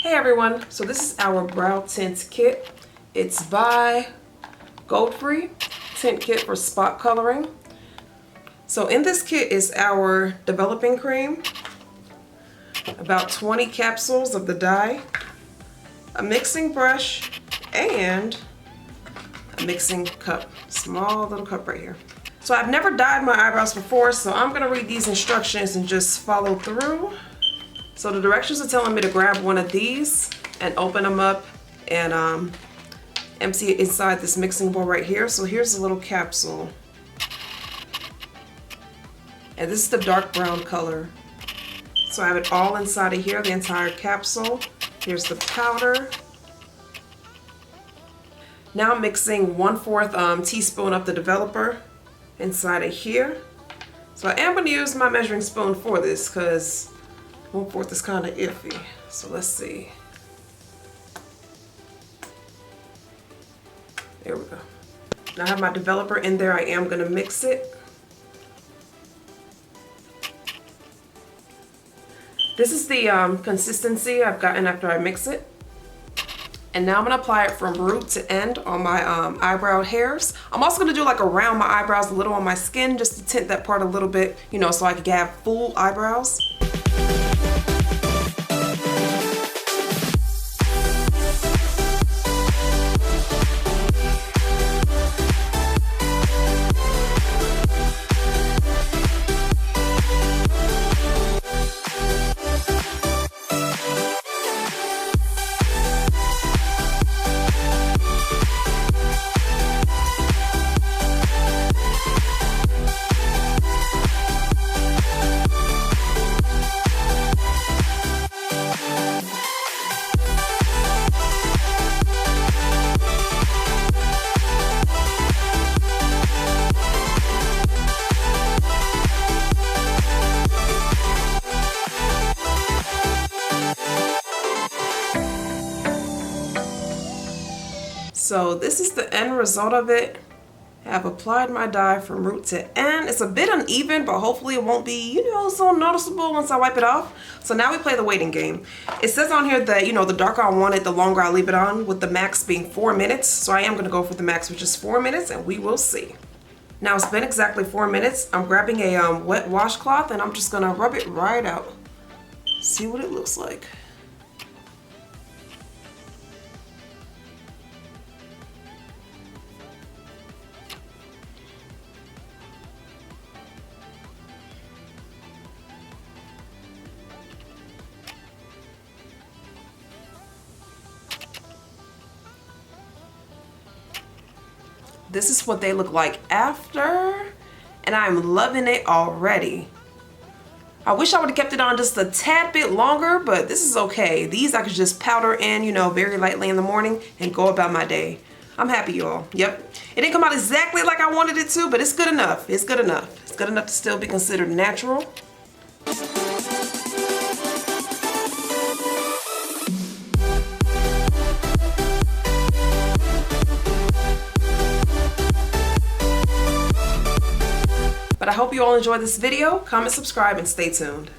Hey everyone, so this is our brow tint kit. It's by Godefroy tint kit for spot coloring. So in this kit is our developing cream, about 20 capsules of the dye, a mixing brush, and a mixing cup. Small little cup right here. So I've never dyed my eyebrows before, so I'm gonna read these instructions and just follow through. So the directions are telling me to grab one of these and open them up and empty it inside this mixing bowl right here. So here's a little capsule. And this is the dark brown color. So I have it all inside of here, the entire capsule. Here's the powder. Now I'm mixing 1/4 teaspoon of the developer inside of here. So I am going to use my measuring spoon for this because 1/4 is kind of iffy. So let's see. There we go. Now I have my developer in there. I am going to mix it. This is the consistency I've gotten after I mix it. And now I'm going to apply it from root to end on my eyebrow hairs. I'm also going to do like around my eyebrows, a little on my skin, just to tint that part a little bit, you know, so I can have full eyebrows. So this is the end result of it. I've applied my dye from root to end. It's a bit uneven, but hopefully it won't be, you know, so noticeable once I wipe it off. So now we play the waiting game. It says on here that, you know, the darker I want it, the longer I leave it on, with the max being 4 minutes. So I am going to go for the max, which is 4 minutes, and we will see. Now it's been exactly 4 minutes. I'm grabbing a wet washcloth and I'm just going to rub it right out. See what it looks like. This is what they look like after, and I'm loving it already. I wish I would have kept it on just a tad bit longer, but this is okay. These I could just powder in, you know, very lightly in the morning and go about my day. I'm happy, y'all. Yep. It didn't come out exactly like I wanted it to, but it's good enough. It's good enough. It's good enough to still be considered natural. But I hope you all enjoyed this video. Comment, subscribe, and stay tuned.